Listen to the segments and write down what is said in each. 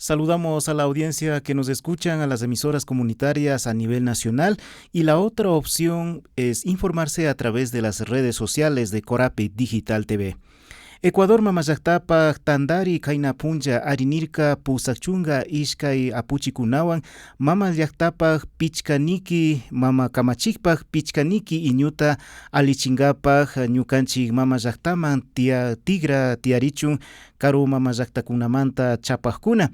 Saludamos a la audiencia que nos escuchan, a las emisoras comunitarias a nivel nacional, y la otra opción es informarse a través de las redes sociales de Corapi Digital TV. Ecuador mamallaktapak tandari kayna punlla arinirka pusachunga ishkay apuchikunawan mama llaktapak pichkaniki mama kamachikpak pichkaniki iñuta alichingapak ñukanchik mama llaktaman tigra tiarichun karu mama llaktakunamanta chapajkuna.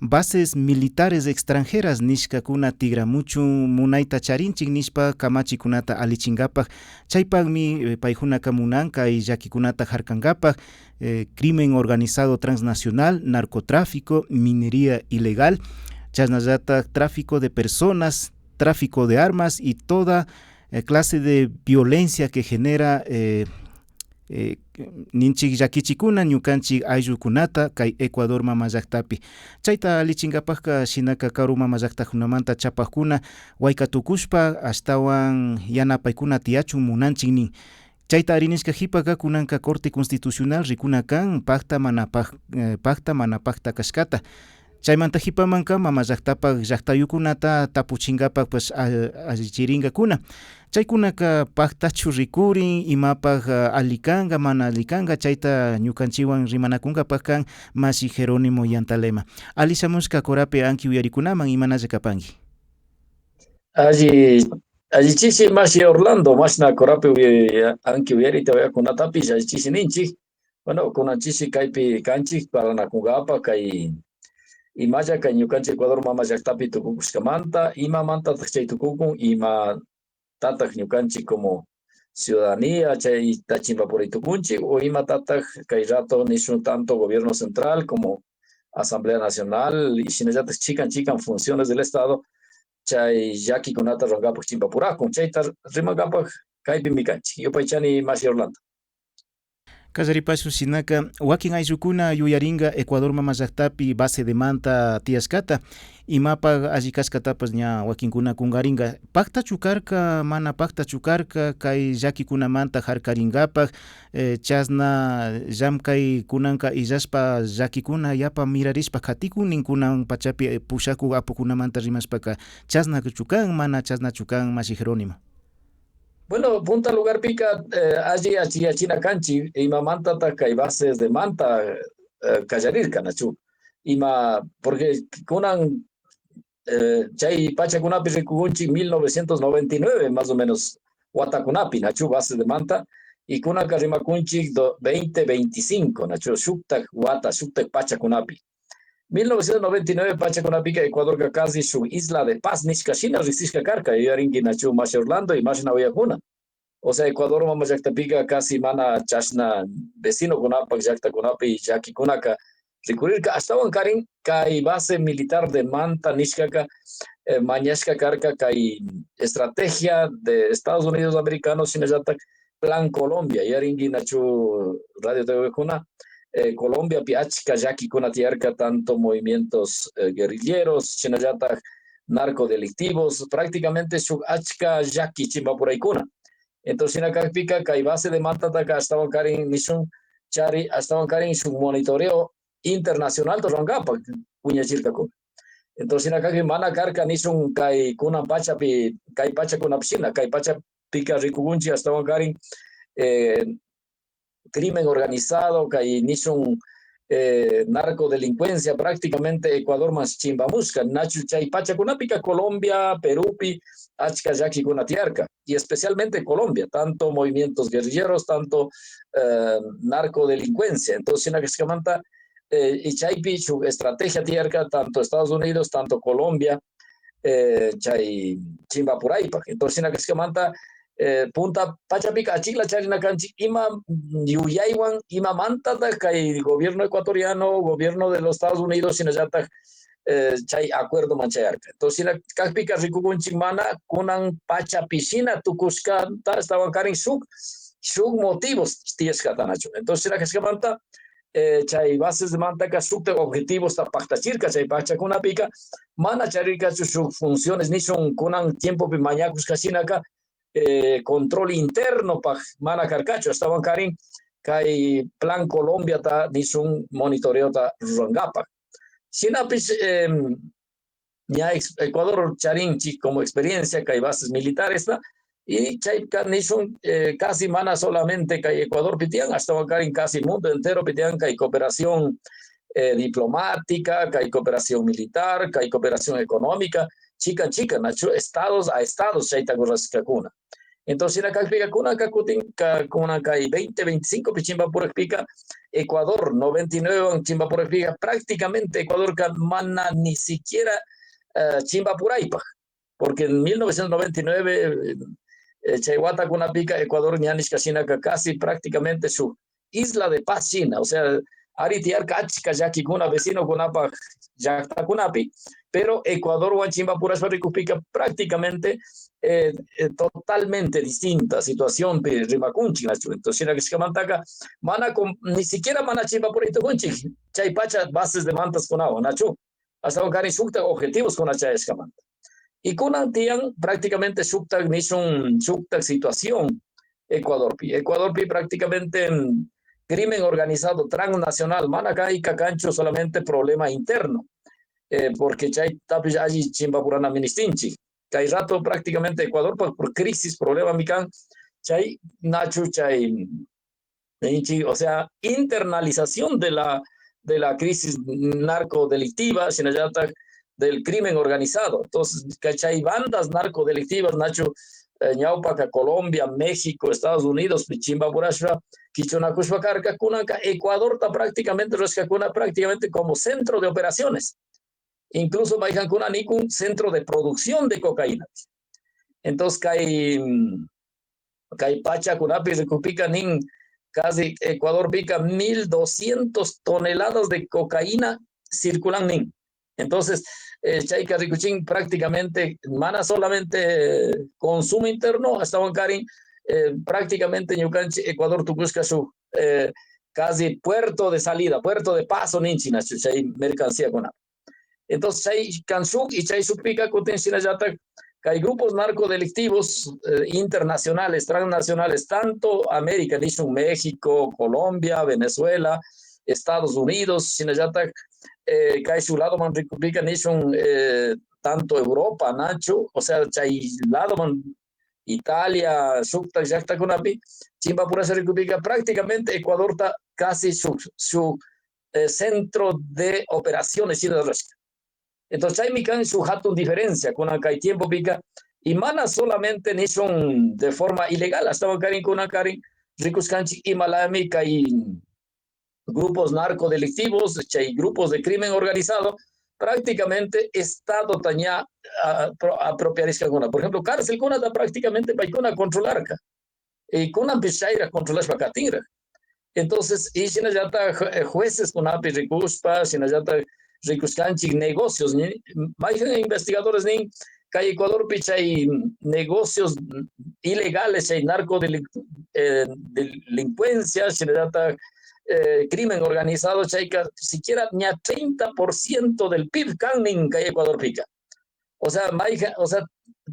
Bases militares extranjeras nishkakuna tigramuchun munayta charinchik nishpa kamachikunata alichingapaj chaypakmi paykunaka munanka y llakikunata harkangapaj crimen organizado transnacional, narcotráfico, minería ilegal, chasnallatak tráfico de personas, tráfico de armas y toda clase de violencia que genera ninchik llakichikuna ñukanchik ayllukunata kay Ecuador mama llaktapi. Chayta alichinkapajka shinaka karu mama llaktakunamanta chapajkuna waykatukushpa ashtawan yanapaykuna tiyachun munanchik nin. Chayta arinishka hipaka kunanka Corte Constitucional rikuna kan pacta mana pacta kashkata. Chaymanta hipamanka mama llaktapak llaktayukunata tapuchingapak pues allichirinkakuna. Chaykunaka pactachu rikurin imapak alikanga mana alikanga chayta ñukanchiwan rimanakunkapaj kan Masi Jerónimo Yantalema. Alishamushka Corapi anki uyarikunaman imanalla kapanki. Allichishi Masi Orlando mashna Corapi anki uyarita kunatapish allichishi ninchik. Bueno, kunanchishi kaypi kanchik parlanakunkapa kay imalla kay ñukanchik Ecuador mama llaktapi tukukushkamanta imamantataq chay tukukun imatataq ñukanchik como ciudadanía chayta chimpapuraytukunchik o imatataq kay rato nishun tanto gobierno central como Asamblea Nacional y shinallatak chikan funciones del Estado chay llakikunata rurankapak chimpapurakun chayta rimankapak kaypi mikanchik yupaychani Masi Orlando. Kallaripachu shinaka wakin ayllukuna yuyaringa Ecuador mama llaktapi base de manta tiyashkata imapak alli kashkatapas ña wakinkuna kungaringa pactachu karka mana pactachu karka kay llakikunamanta harkaringapak chasna llamkay kunanka illashpa llakikuna yapa mirarishpa katikun ninkunan pachapi pushaku apukunamanta rimashpaka chasnachu kan mana chasnachu kan Masi Jerónimo. Bueno, punta lugar pica allí achina canchi imamanta kay bases de manta kallarirka nachu ima porque kunan chay pachakunapi rikugunchi 1999 más o menos watakunapi nachu bases de manta y kunaka rimakunchik 2025 nachu shuktak wata shuktak pachakunapi 1999 pachakunapica Ecuador casi su isla de paz nishkashina risishka karka yarinki nachu Masi Orlando y mashna uyakuna. O sea, Ecuador mama llaktapica casi mana chashna vecino kunapak llaktakunapi llakikunaka rikurirka ashtawan karin kay base militar de manta nishkaka mañashka karka kay estrategia de Estados Unidos americanos shinallatak Plan Colombia yarinki nachu radio TV kuna Colombia pi achka llakikuna tiyarka tanto movimientos guerrilleros shinallatak narcodelictivos prácticamente shuk achka llaki chimpapuraykuna. Entonces pica kay base de manta taka estaban karin nishun chari estaban karin su monitoreo internacional to rangapa puñachirka. Entonces que mana karka nishun kay kunan pachapi kay pacha kunapshina kay pacha pica rikugunchi estaban karin crimen organizado kay nishun narcodelincuencia prácticamente Ecuador más chimbamusca nachu chay pachakunapica Colombia Perúpi achka llakikuna tiyarka y especialmente Colombia tanto movimientos guerrilleros tanto narcodelincuencia entonces sinakamanta y chaypi su estrategia tiyarka tanto Estados Unidos tanto Colombia chay chimbapuraypak entonces sinakamanta punta pachapica achikla charina kanchik ima yuyaywan ima mantata kay gobierno ecuatoriano gobierno de los Estados Unidos shinallatak chay acuerdo manchayarka entonces kakpica rikukunchik mana kunan pachapisina tukushkanta estaban karin shuk motivos tiyashkata nachu entonces sinakamanta chay bases de mantaka shukta objetivos ta paktachirka chay pachakunapica mana charirkachu shuk funciones nishun kunan tiempo pi mañakushkashinaka control interno pa mana karkacho estaban karin kay Plan Colombia ta nishun monitoreo ta rangapa Sinapis, ya Ecuador charinchi como experiencia que hay bases militares, ¿no? Y chay nison casi mana solamente que Ecuador pitian, hasta acá en casi el mundo entero pitian que hay cooperación diplomática, que hay cooperación militar, que hay cooperación económica, chica, chica, nacho, estados a estados, chaita cuna. Entonces, la calpica kuna kakutin kuna kai 20, 25 pichimba por explica Ecuador 99 chimba por explica prácticamente Ecuador mana ni siquiera chimba por aipa, porque en 1999 Chaihuata kuna pica Ecuador ñanis casina casi prácticamente su isla de paz China, o sea, aritiar kachka yaki kuna vecino kunapa yakta kunapi, pero Ecuador Huachimba Puras Pica prácticamente totalmente distinta situación de Rimacunchi, entonces era que se mantaca mana ni siquiera mana chimba por esto conchi, chaypacha bases de mantas con agua, nacho, hasta un cari sukta objetivos con la chay escamanta. Y con Antian prácticamente sukta ni son sukta situación Ecuador Pi prácticamente en crimen organizado transnacional, mana y cacancho solamente problema interno porque chay tapi allí chimbapurana ministinchi. Chay rato prácticamente Ecuador por crisis, problema mican, chay nachu chay, o sea, internalización de la crisis narcodelictiva, sinayata, del crimen organizado. Entonces, chay bandas narcodelictivas, nacho, ñaupaca, Colombia, México, Estados Unidos, Chimbapurashra, Kichonacushpacarca, Kunanca, Ecuador está prácticamente, rescacuna prácticamente como centro de operaciones. Incluso Maijancuna un centro de producción de cocaína. Entonces, hay Pacha, Cunapi, Recupica, Nin, casi Ecuador pica 1.200 toneladas de cocaína circulan Nin. Entonces, Chayca Ricuchín prácticamente, mana solamente consumo interno, hasta Huancarín, prácticamente Ñucanchi, Ecuador, Tucusca, su casi puerto de salida, puerto de paso, Ninchina, Chay mercancía con. Entonces, hay Kansuk y Chay Supica, que hay grupos narcodelictivos internacionales, transnacionales, tanto América, México, Colombia, Venezuela, Estados Unidos, Sinayata, que hay su lado man República tanto Europa, Nacho, o sea, Chay lado man Italia, Sukta, Yakta Kunapi, Chimba Pura República, prácticamente Ecuador está casi su centro de operaciones y de rescate. Entonces, hay mican su hatun diferencia con acá hay tiempo pica y mana solamente ni son de forma ilegal, hasta Karin con Karin, ricos canchi y malamica y grupos narcodelictivos, hay grupos de crimen organizado, prácticamente Estado taña apropiarisca alguna. Por ejemplo, cárcel con una prácticamente para controlar y con una pichaira controlar para entonces, y si no ya está jueces con API recuspa, si no ya está recuscanchi negocios, ni más investigadores ni que Ecuador picha hay negocios ilegales, hay narcodelincuencia, si no ya está crimen organizado, chayka, siquiera ni a 30% del PIB canning que Ecuador pica. O sea,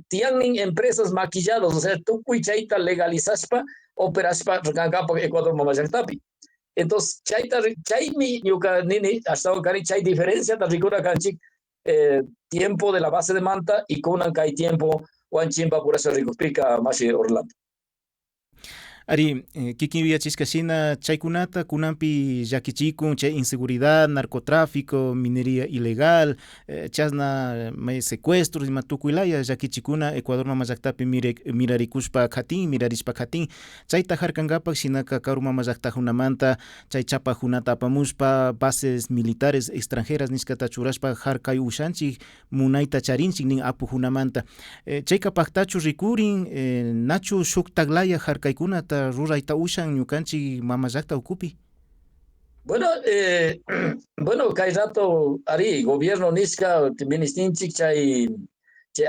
tienen empresas maquilladas, o sea, tú cuichaita legalizaspa, operaspa, por Ecuador mamayaktapi. Entonces, chaita, chaimi, yuka nini, hasta cari chay diferencia, ta ricura canchi, tiempo de la base de manta y con hay tiempo, chimpa por eso rico pica, más Orlando. Ari, kikin chishkashina chaykunata kunampi llakichikun chay inseguridad, narcotráfico, minería ilegal, chasna may secuestros ima tukuylaya llakichikuna Ecuador mama llaktapi mirarikushpa khatin, mirarishpa khatin, chayta harkangapak shinaka karu mama llaktajunamanta chay chapajunata apamushpa bases militares extranjeras nishkata churashpa harkay ushanchik munayta charinchik nin apujunamanta. Chaykapaktachu rikurin nachu shuk taglaya harkaykunata rurayta ushan ñukanchik mama llakta ukupi. Bueno, bueno, kay rato ari gobierno nisca ministinchik chay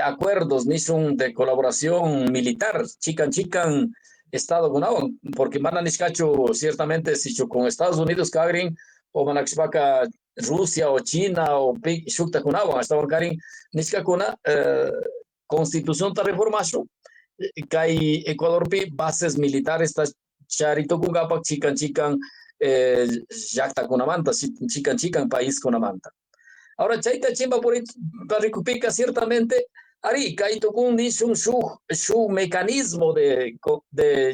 acuerdos nisun de colaboración militar, chican Estado gunawan, porque mana niscacho ciertamente si con Estados Unidos kagrin o manaxpaca Rusia o China o shukta gunawan, hasta karin nisca kuna constitución ta reformación kay Ecuador pi bases militares ta charito kungapak chican yakta kunamanta chican país kunamanta. Ahora, chaita chimba por ricupica ciertamente, ari, kaito kun un su mecanismo de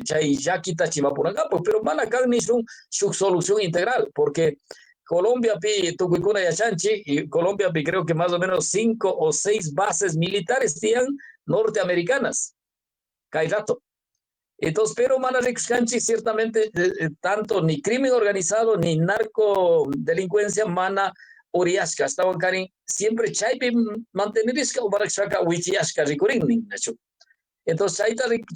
chay yaquita chimba por acá, pues, pero van acá ni su solución integral, porque Colombia pi tucuicuna y Achanchi, y Colombia pi creo que más o menos 5 o 6 bases militares tienen norteamericanas, hay rato. Entonces, pero Manarixcanchi ciertamente tanto ni crimen organizado ni narcodelincuencia mana Uriashka estaban cari siempre chaipi mantenerisca o baraxaca wichiashka ricurin nacho. Entonces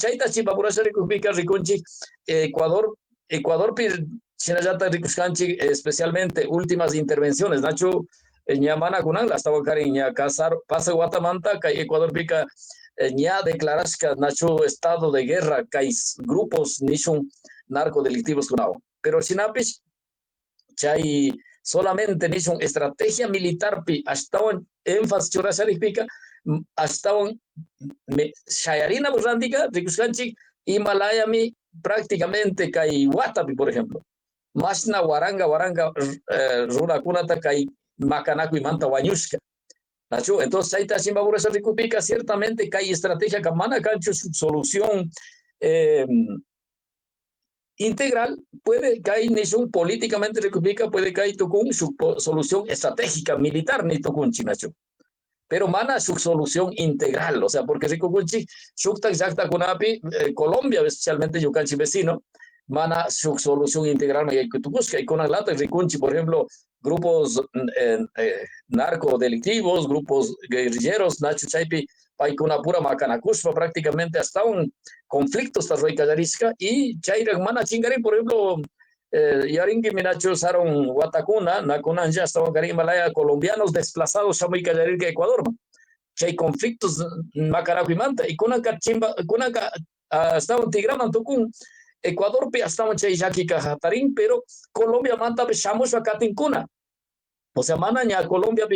chaita chipapurasha ricusbica ricunchi Ecuador pir chinayata ricuscanchi especialmente últimas intervenciones nacho ñamana kunan la estaban cari ña casar pasa guatamanta que Ecuador pica ya declarasca nacho estado de guerra que grupos nishun narcodelictivos kunao. Pero sinapis chay solamente nishun estrategia militar pi hasta énfasis churasaripica hasta shayarina burrandica rikuskanchik Himalaya mi prácticamente kai Watapi por ejemplo. Masna waranga runa kunata kai Macanaco y Manta Wañushka. ¿Nacho? Entonces, ahí está Zimbabue se recupera ciertamente que hay estrategia que mana cancho su solución integral, puede que hay ningún políticamente recupera, puede que hay con su solución estratégica militar ni tocun chinacho. Pero mana su solución integral, o sea, porque Ricogunchi, Shukta exacta con API, Colombia, especialmente Yucanchi vecino, mana su solución integral, y con Atlanta, Ricunchi, por ejemplo, grupos narcodelictivos, grupos guerrilleros, Nacho Chaipi, Paikuna pura Macanacushpa, prácticamente hasta un conflicto hasta Roicayarisca, y Chaira mana Chingari, por ejemplo, Yaringi Minacho usaron Guatacuna, Nacunan ya estaban en Himalaya, colombianos desplazados a Cayarirga, Ecuador. Que hay conflictos Macaraco y Manta, y Kunaka Chimba, Kunaka estaban Tigraman Tucun, Ecuador estaban Chayaki Cajatarín, pero Colombia Manta Beshamos a Catincuna. O sea, Manaña, Colombia,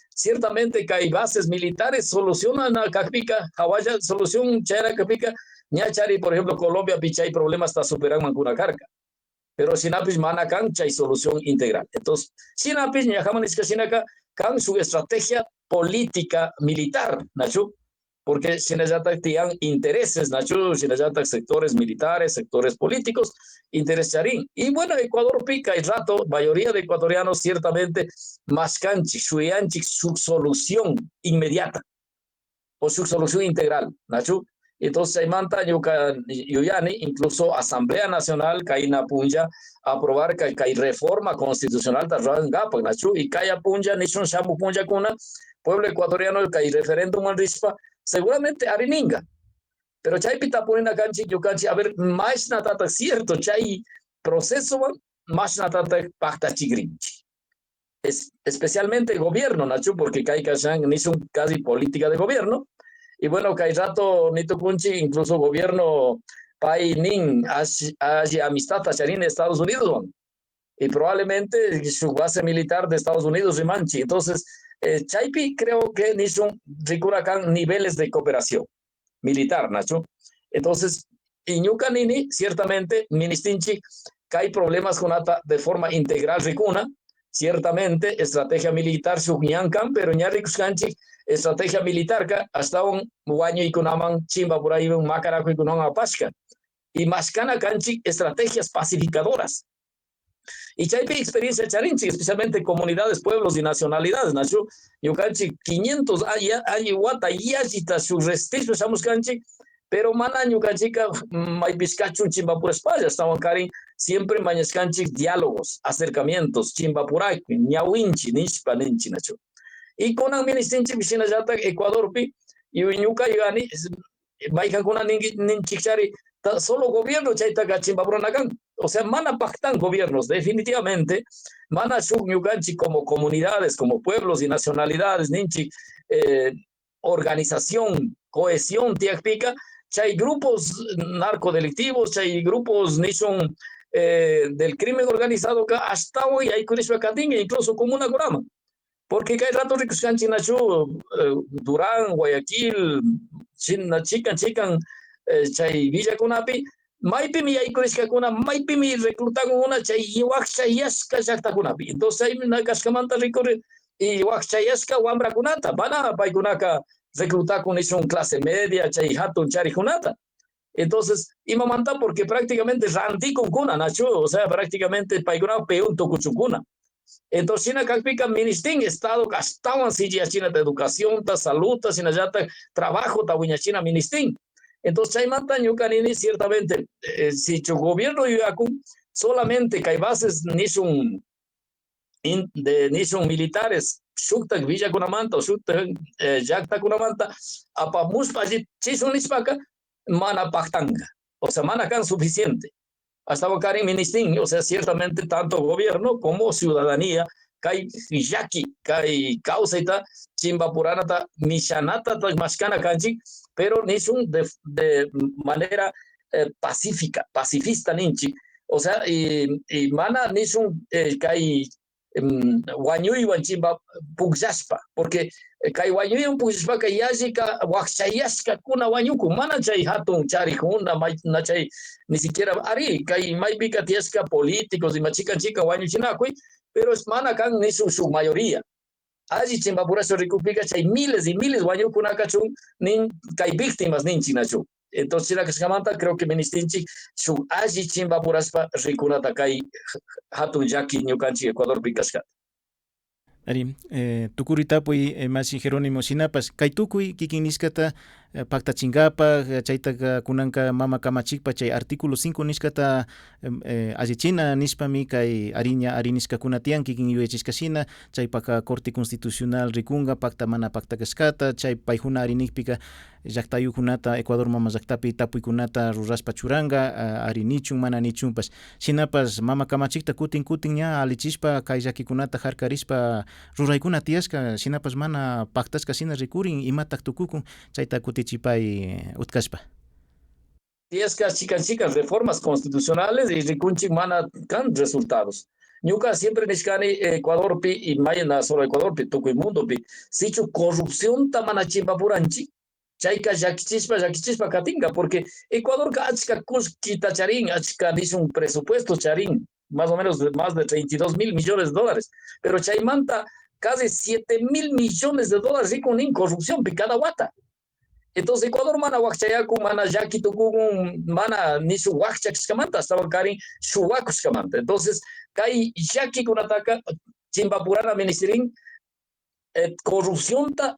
ciertamente que hay bases militares, solucionan a Capica, Hawaya, solución Chara Capica, Ñachari, por ejemplo, Colombia, hay problemas hasta superar Mancuna Carca. Pero sinapis mana cancha y solución integral. Entonces, sinapis ni ajaman sinaka can su estrategia política militar, Nacho, porque sinayata tienen intereses, Nacho, sinayata sectores militares, sectores políticos, interesarían. Y bueno, Ecuador pica y rato, mayoría de ecuatorianos ciertamente más canchi, su solución inmediata o su solución integral, Nacho. Entonces, hay manta yuyani, incluso Asamblea Nacional, Kaina Punja, aprobar que hay reforma constitucional, y Kaya Punja, Nishun Shamu Punja Kuna, pueblo ecuatoriano, que hay referéndum en Rispa, seguramente Arininga. Pero Chay Pitapurina Canchi, Yucanchi, a ver, más natata cierto, Chay proceso, más natata pacta chigrinchi. Especialmente el gobierno, Nacho, porque Kai Kashan hizo casi política de gobierno. Y bueno, que hay rato Nito Kunchi, incluso gobierno Pai Nin, hay amistad Tacharín de Estados Unidos, y probablemente su base militar de Estados Unidos y Manchi. Entonces, Chaipi creo que hizo Ricuracan niveles de cooperación militar, Nacho. Entonces, Iñucanini, ciertamente, Ministinchi, que hay problemas con ATA de forma integral Ricuna, ciertamente, estrategia militar Sugniancan, pero Ñarrikuscanchi, estrategia militar, hasta un guaño y kunaman chimba por ahí, un macaraco y kunan apasca. Y mascana canchi, estrategias pacificadoras. Y Chaipi experiencia charinchi, especialmente comunidades, pueblos y nacionalidades, Nacho. Yucanchi, 500 hay guata y agita sus restistos, estamos canchi, pero manaño canchica, may bizcacho, chimbapura España, estaban cari, siempre mañascanchi, diálogos, acercamientos, chimbapuray, ñawinchi, nishpa, ninchi, Nacho. Y con el ministinchi, piscina yata, Ecuador, y Uñuca, y Gani, Maikan kuna ninchichari, solo gobierno chaita gachimbabranakan. O sea, mana pactan gobiernos, definitivamente, mana shugnyuganchi como comunidades, como pueblos y nacionalidades, ninchi, organización, cohesión, tiakpica, chay grupos narcodelictivos, chay grupos nishon del crimen organizado, hasta hoy hay curioso incluso como una grama. Porque hay rato ricos canchinachu, Durán, Guayaquil, chican, chay Villa Kunapi, Maipi mi hay kurisca kuna, Maipi mi reclutan una chay Iwak chay Yaska Yakta Kunapi. Entonces hay una cascamanta rico y wakchayashka wambrakunata mana paykunaka reclutar con eso clase media chay hatun charikunata. Entonces, imamanta porque prácticamente ranti con kuna, Nacho, o sea, prácticamente paiguna peun tokuchukuna. Entonces, China calpica ministin Estado gastaban si ya China de educación, ta salud, ta China ya ta trabajo, ta buena China ministin. Entonces, chay mata ñukanini ciertamente, si tu gobierno yuyaku solamente que hay bases ni son militares, shukta villa kunamanta, shukta yakta kunamanta, apa muspa chisun nispaka, mana paktanga. O sea, mana kan suficiente. Hasta Karim Ministin, o sea, ciertamente tanto gobierno como ciudadanía, kai yaki, kai causa ita, chimbapurana ta, mishanata ta mashkana kanji, pero nisun de manera pacífica, pacifista ninchi. O sea, y mana nisun kai Wanyuy chimba pugsaspa, porque kay wanyuy pugsaspa kay yashika wakchayashka kuna wanyuku mana chay hatun charikuna na chay ni siquiera ari kay maypika tiashka políticos y machica chica wanyuchinakuy, pero es mana kan ni su mayoría. Allí chimbapura se recupera chay miles y miles wanyukuna kachun nin kay víctimas nin chinachu. Entonces la que se llama creo que ministinchi su allí chimbapuraspa rikunata kay hatun yaki ñukanchi Ecuador pikashka. Ari, tukuritapuy masi Jerónimo Sinapas, kay tukuy kikin niskata paktachingapa, chayta kunanka mama kamachikpa chay artículo 5 niskata allichina nispami kay ariña ari niskakuna tiyan kikin yuyachishkashina, chaypaka Corte Constitucional rikunga pakta mana paktakashkata, chay payjuna arinikpika llaktayukunata Ecuador mama llaktapi tapuykunata ruraspa churanga, ari nichun mana nichunpas. Shinapas mama kamachikta kutin ña alichishpa kay llakikunata harkarispa ruraykuna tiyashka, shinapas mana paktashka shina rikurin imatak tukukun chayta kutichipay utkashpa. Tiyashka chicas reformas constitucionales y rikunchik mana kan resultados. Ñuka siempre nishkani Ecuador pi y mayana solo Ecuador pi tukuy mundo pi sichu corrupción ta mana chimbapuranchik chayka llakichispa katinga porque Ecuador ka achka kuskita charin achka un presupuesto charin más o menos de más de 32.000 millones de dólares, pero chaymanta casi 7.000 millones de dólares y con corrupción pi cada guata. Entonces Ecuador mana wakchayaku mana yaki tukukun mana ni su wakchakiskamanta hasta karin su wakuskamanta. Entonces kai yaki kunataka chimbapurana ministerin corrupción ta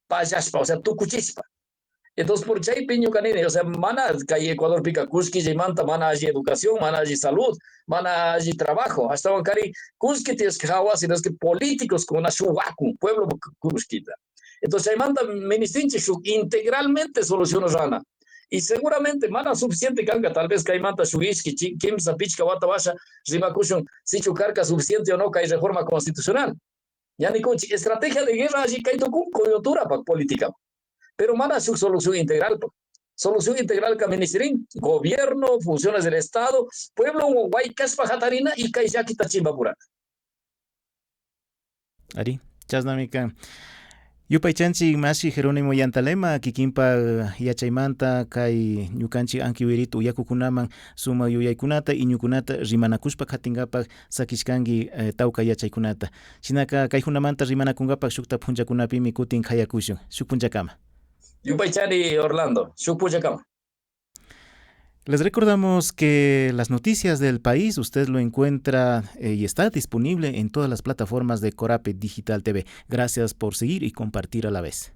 payashpa, o sea, tukuchispa. Entonces, por chay piño canine, o sea, mana kay Ecuador pica kuski manta mana allí educación, mana allí salud, mana allí trabajo. Hasta cari kuski tienes que hawas y que políticos con una shuwaku, pueblo kuskita. Entonces, manta ministrinchi integralmente soluciona rana. Y seguramente mana suficiente kanga, tal vez manta shuishki, kimsa pichka watabasha, rimakushun, sichu karka suficiente o no kay reforma constitucional. Ya ni conchi, estrategia de guerra allí kay tokun coyuntura pa política. Pero mana su solución integral. Solución integral que ministerin, gobierno, funciones del Estado, pueblo, guaycaspa jatarina y kaysakita chimbapura. Ari, chasnamika. Yupaychanchik masi Jerónimo Yantalema kikinpa yachaymanta kay ñukanchik ankiwiritu uyakukunaman suma yuyaykunata iñukunata rimanakushpa katingapak sakishkanki tawka yachaykunata. Shinaka kayjunamanta rimanakungapak shukta punchakunapimi kutin hayakushun. Shuk punchakama. Yupaychani Orlando, shuk punchakama. Les recordamos que las noticias del país usted lo encuentra y está disponible en todas las plataformas de Corape Digital TV. Gracias por seguir y compartir a la vez.